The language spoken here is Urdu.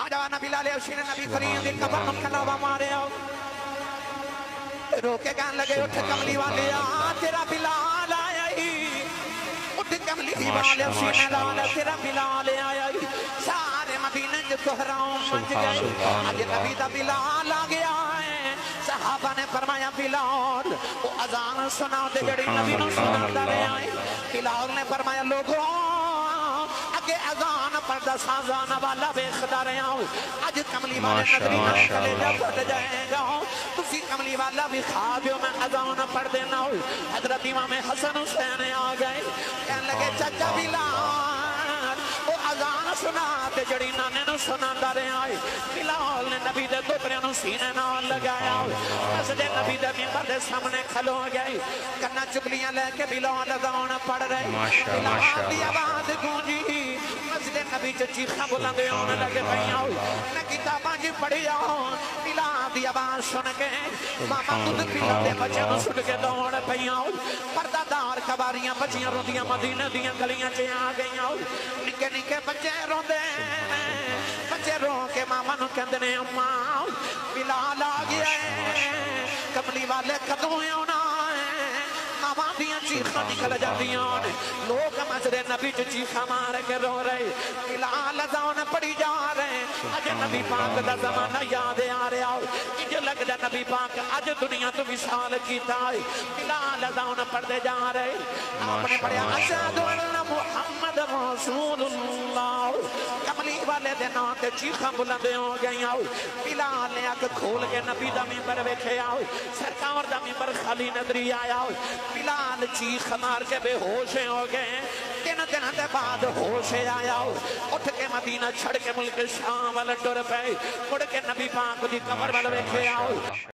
نوجوان بلال حسین نبی کریم دی قبر نو کلاوا ماریا روکے کہن لگے اٹھ کملی والے تیرا بلال آیا ہی اٹھ کملی والے حسین لال تیرا بلال آیا ہی سارے مدینے جو کوہراؤں منج گئے آج نبی دا بلال آ گیا ہے صحابہ نے فرمایا بلال وہ اذان سنا دے جڑی نبی نو سنا دے آئے بلال نے فرمایا لوگوں کہ اذان پردہ سازان والا بیخدا رہے ہوں آج کملی والے نظری میں کلے جا پڑ جائے گا تسی کملی والا بھی خوابیوں میں اذان پڑھ دینا ہوں حضرت امام حسن حسین آ گئے کہنے لگے چچا بلال وہ اذان سنا تے جڑی نانے نو سنا دارے آئے بلال نے نبی دے دوپرے نو سینے نال لگایا مسجد نبی دے ممبر دے سامنے کھلو گئے کنا چگلیاں لے کے بلال اذان پڑھ رہے بلال دی آواز گونجی مسجد نبی چ چیخاں بلندے ہونے لگے پئیاں میں کتاباں جی پڑھی آؤں بلال دی آواز سن کے ماما دودھ پلا دے بچے نو سن کے دوڑ پئیاں پردہ دار کباریاں بچیاں روندیاں مدینے دیاں گلیاں چ آ گئیاں نکے نکے بچے روندے بچے رو کے ماما نو کہندے نے اماں بلال آ گیا ہے کملی والے کدوں آنا ماما دیاں چیخاں نکل جاندیاں لوگ مسجد نبی چ چیخاں مار کے رو رہے بلال اذان پڑھی جا رہے اج نبی پاک دا زمانہ یاد آ رہا انج لگدا نبی پاک اج دنیا تو وصال کیتا ہے بلال اذان پڑھدے جا رہے آپ نے پڑھیا اشہد ان محمد رسول اللہ کملی والے دے نام تے چیخاں بلندے ہو گئیاں بلال نے اکھ کھول کے نبی دا ممبر ویکھیا سرکار دا ممبر خالی نظری آیا بلال چیخ مار کے بے ہوش ہو گئے تین دن دے بعد ہوش آیا اٹھ کے مدینہ چھڑ کے ملک شام والا ٹر پے مڑ کے نبی پاک دی قبر والے ویکھے آؤ